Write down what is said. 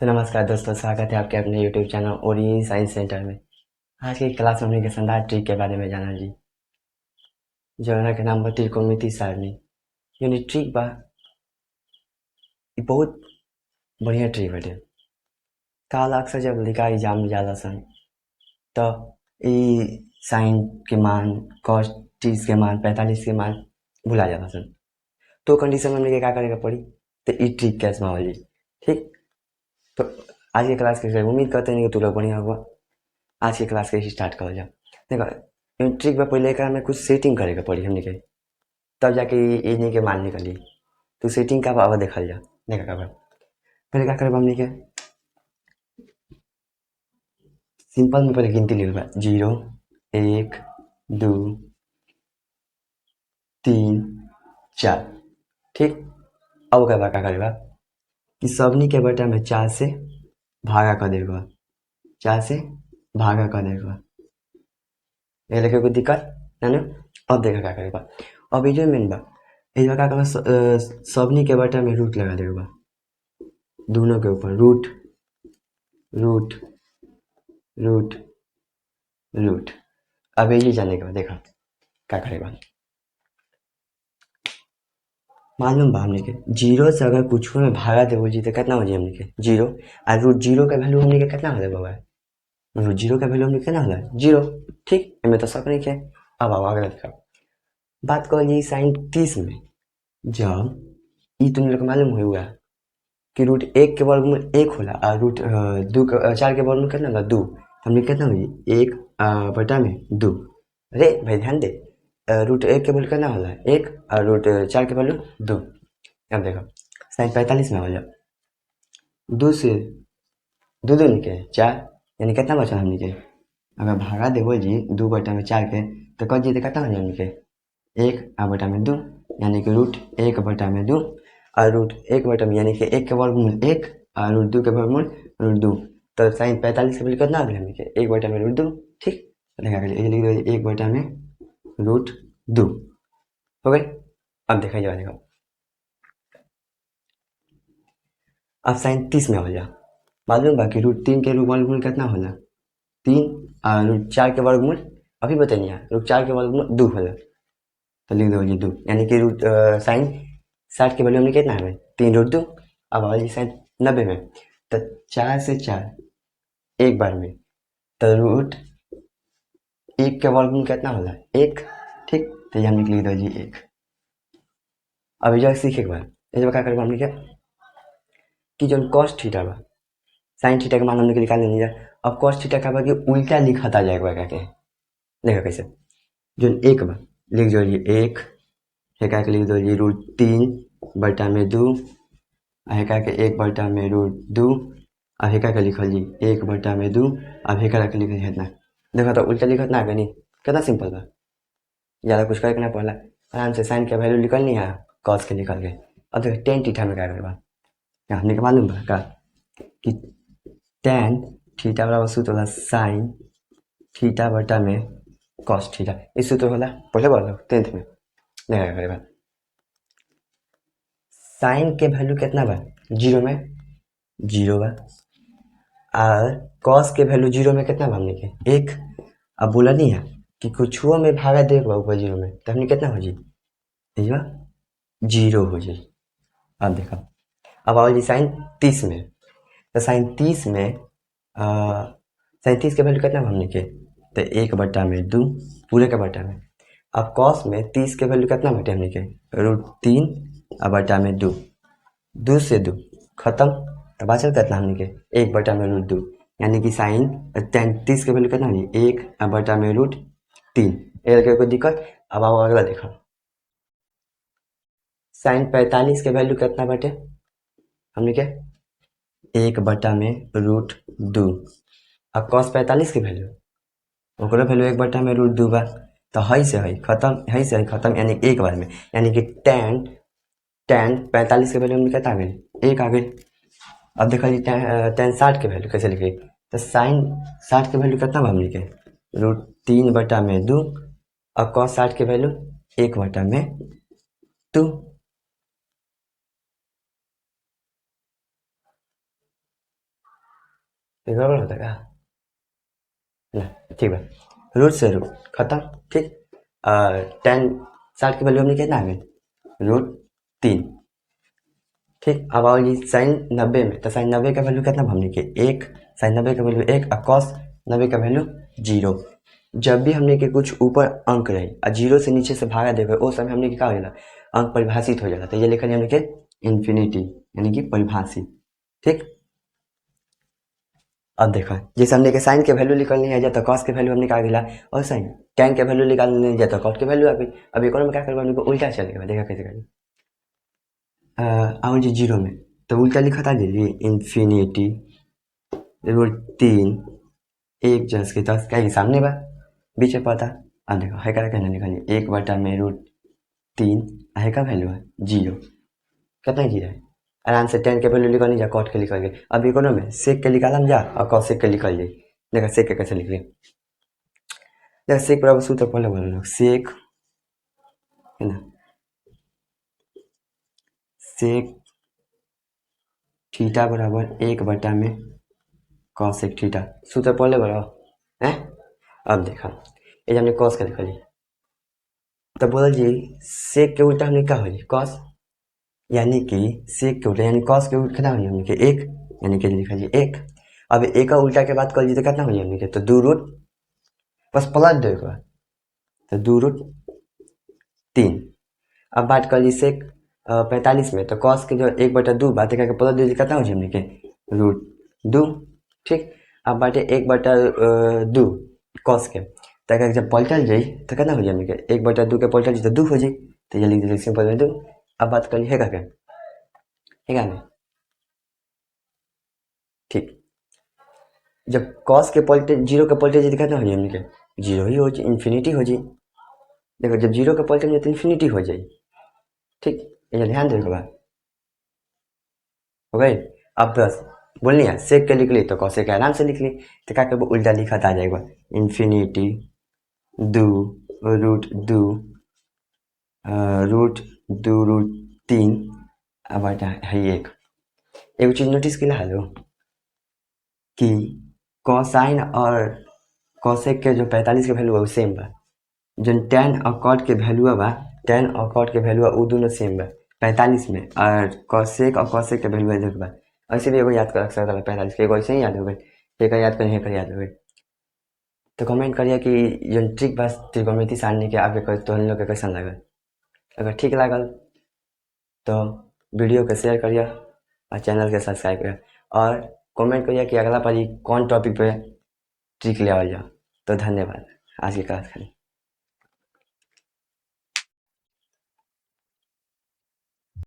तो नमस्कार दोस्तों, स्वागत है आपके अपने YouTube channel origin science centre में। आज की क्लास में हमने के शानदार ट्रिक के बारे में जाना जी, जो के नाम बा त्रिकोणमिति सारणी। यानी ट्रिक बा बहुत बढ़िया ट्रिक बाटे। काल अक्सर जब लिखा एग्जाम में जाला सन तो साइन के मान, कॉस 30 के मान, 45 के मान भुला जाला सन। तो कंडीशन में हमने क्या करेगा पड़ी, तो ट्रिक कैसे मावल जी। ठीक, तो आज की क्लास के उम्मीद करते हैं कि तू लोग बढ़िया हुआ। आज की क्लास के स्टार्ट कर जाओ। देखो ट्रिक में पहले एकरा में कुछ सेटिंग करे के पड़ी हमने के, तब जाके ये के मान निकली। तो सेटिंग का अब देखल जा। देखा का पहले क्या करे हमने के, सिंपल में पहले गिनती लिखल बा 0 1 2 3 4। ठीक, अब ओकर बाद क्या करेगा कि सबनी के बटा में 4 से भागा कर देगा, 4 से भागा कर देगा। ये लेके कोई दिक्कत है ना। अब देखा क्या करेगा, अब ये मेन बा इस का करना सबनी के बटा में रूट लगा देगा, दोनों के ऊपर रूट रूट रूट रूट। अब ये जाने के बाद देखा क्या करेगा, मालूम बा हमने के जीरो से अगर कुछ में भागा देवो जी तो कितना हो जाए हमने के जीरो। और रूट जीरो का वैल्यू हमने के कितना हो जाए बाबा, रूट जीरो का वैल्यू हमने कितना हो जाए जीरो। ठीक, इनमें तो शक नहीं है। अब आओ अगला देखा, बात करो जी साइन 30 में। जब ई तुम लोग मालूम हुआ कि रूट एक के वर्गमूल एक होला और रूट दो चार के वर्गमूल कितना होला दो। हमने कितना हुई एक बटा में दो। अरे भाई ध्यान दे, रूट एक के वैल्यू कितना होला एक और रूट चार के वैल्यू दो। अब देखो साइन 45 में हो जाए दो से दो दो निकले 4, यानी कितना बचा हमने के। अगर भागा देवो जी 2 बटा में 4 के तो कट जी तो कितना हो जाए हमने के 1 आ बटा में 2, यानी कि रूट 1 बटा में 2 और रूट 1 बटा में यानी कि 1 के वर्गमूल 1 और रूट 2 के वर्गमूल रूट 2। तो साइन 45 के वैल्यू कितना आ गया हमने के 1 बटा में रूट 2। ठीक, देखा करिए लिख दो 1 बटा में रूट 2 हो गई। अब देखा जाए देखो, अब साइन 30 में हो जा। मालूम बा कि रूट 3 के वर्गमूल कितना होला 3 और रूट 4 के वर्गमूल अभी बताइए रूट 4 के वर्गमूल 2 होला। तो लिख दो जी 2, यानी कि रूट साइन 60 के वैल्यू हमने कितना है 3 रूट 2। अब आवाज साइन 90 में तो 4 से 4 एक बार में, तो रूट 1 के वर्गमूल कितना होला 1। ठीक, तो ये हमने लिख दो जी 1। अब ये सीखे के बाद ये क्या करेंगे हमने क्या कि जो कॉस थीटा बा साइन थीटा के मान हमने निकाल लेंगे। अब कॉस थीटा का बा कि उल्टा लिखता जाएगा क्या देखो कैसे, जो एक बा लिख दो जी 1 हेका के लिख दो जी रूट 3 बटा में 2 हेका के 1 बटा में रूट 2 अब हेका के लिखल जी 1 बटा में 2 अब हेका के लिखल इतना। देखो तो उल्टा लिखत ना गनी कितना सिंपल बा, ज़्यादा कुछ करके ना पड़ला, आराम से साइन के वैल्यू निकलनी है कॉस के निकल गए। अब देखो टेन थीटा में क्या करबा, हमने के मालूम बा का कि टेन थीटा बराबर सूत्र होला साइन थीटा बटा में कॉस थीटा। इस सूत्र होला पढ़ले बालो 10th में। देखा करेगा साइन के वैल्यू कितना बा जीरो में जीरो बा और कॉस के वैल्यू जीरो में कितना बा हमने के एक। अब बोला नहीं है कि कुछ में भागा दे ऊपर जीरो में तो हमने कितना हो जी जीरो हो जाए। अब देखो अब आओ जी साइन 30 में, तो साइन 30 में साइन 30 के वैल्यू कितना बा हमने के तो 1 बटा में 2 पूरे के बटा में। अब कॉस में 30 के वैल्यू कितना बटे हमने के रूट 3 अब बटा में 2, 2 से 2 खत्म। तो बचल कितना हमने के 1 बटा में रूट 2, यानी कि साइन 30 के वैल्यू कितना होगी 1 अब बटा में रूट 3। ये कोई दिक्कत। अब आओ अगला देखो, साइन 45 के वैल्यू कितना बटे हमने के 1 बटा में रूट 2। अब कॉस 45 के वैल्यू ओकरो वैल्यू 1 बटा में रूट 2 बा। तो हई से हई खत्म, हई से हई खत्म, यानी एक बार में, यानी कि टेन टेन 45 के वैल्यू में कितना आ गई 1 आ गई। अब देखो जी टेन 60 के वैल्यू कैसे लिखे, तो साइन 60 के वैल्यू कितना बा हमने के रूट 3 बटा में 2 और कॉस 60 के वैल्यू 1 बटा में 2। ये गड़बड़ होता क्या? ना, ठीक है। रूट से रूट खत्म। ठीक। 10 60 की वैल्यू हमने कितना आ गई? √3। ठीक। अब आओ जी साइन 90 में, तो साइन 90 का वैल्यू कितना हमने के 1, साइन 90 का वैल्यू 1 और कॉस 90 का वैल्यू 0। जब भी हमने के कुछ ऊपर अंक रही और 0 से नीचे से भागा देवे उस समय हमने के का हो जाला, अंक परिभाषित हो जाला। तो ये लिखा हमने के इन्फिनिटी यानी कि परिभाषित। ठीक। अब देखो जैसे हमने के साइन के वैल्यू निकालनी है तो कॉस के वैल्यू हमने क्या दिला, और साइन टैन के वैल्यू निकालनी है तो कॉट के वैल्यू आ गई। अब एक और में क्या करवा हमने को उल्टा चलेगा, देखा कैसे करें। आओ जी 0 में, तो उल्टा लिखा था जी इन्फिनिटी √3 1 जस के 10 क्या सामने बा बीच में पता। अब देखो है क्या कहना निकालिए 1 में √3 है का वैल्यू है 0। कितना जीरो है? आराम से टेन के वैल्यू निकालनी जा, कॉट के निकल गए। अब इकोनो में सेक के निकालम जा और कॉस सेक के निकल जाए। देखा सेक के कैसे लिखिए, देखा सेक बराबर सूत्र पहले बोल लो, सेक है ना, सेक थीटा बराबर 1 में कॉस सेक थीटा, सूत्र पहले बराबर है। अब देखा ये हमने कॉस के निकाली, तो बोल जी सेक के उल्टा हमने क्या हो जी कॉस, यानी कि सेक के उल्टा यानी कॉस के उल्टा कितना हो हमने के 1, यानी कि लिखा जी 1। अब एक का उल्टा के बाद कर जी तो कितना हो हमने के, तो 2 बस प्लस दो एक बार, तो 2√3। अब बात कर ली सेक 45 में, तो कॉस के जो 1/2 बात करके प्लस दीजिए कितना हो जाए हमने के √2। ठीक। अब बाटे 1/2 कॉस के, तो अगर जब पलटल जाई तो कितना हो जाए हमने के 1/2 के पलटल जाए तो 2 हो जाए, तो ये लिख दीजिए सिंपल में 2। अब बात कर ली है क्या, है क्या नहीं? ठीक। जब कॉस के पलटे 0 के पलटे जाए तो कितना हो जाए हमने के 0 ही हो जाए, इन्फिनिटी हो जाए। देखो जब 0 के पलटे जाए तो इन्फिनिटी हो जाए। ठीक। ये ध्यान देने बात हो गई। अब बस बोलनी है सेक के लिख ली तो कौसे के आराम से लिख ली, तो क्या कब उल्टा लिखा था आ जाएगा इन्फिनिटी 2 √2 √2√3। अब है एक चीज नोटिस के हालो कि कॉसाइन और कॉसेक के जो 45 के वैल्यू है वो सेम बा, जो टेन और कॉट के वैल्यू बा, टेन और कॉट के वैल्यू वो दोनों सेम बा 45 में, और कॉसेक और कॉसेक के वैल्यू है बा। ऐसे भी एगो याद कर सकता है 45 के, एगो ऐसे ही याद हो गई, एक याद करिए एक याद हो गई। तो कमेंट करिए कि जो ट्रिक बस त्रिकोणमिति सारणी के आपके तो हम लोग के कैसा लगल। अगर ठीक लागल तो वीडियो के शेयर करिए और चैनल के सब्सक्राइब करिए, और कमेंट करिए कि अगला पारी कौन टॉपिक पे ट्रिक ले आओ जाओ। तो धन्यवाद, आज की क्लास खत्म।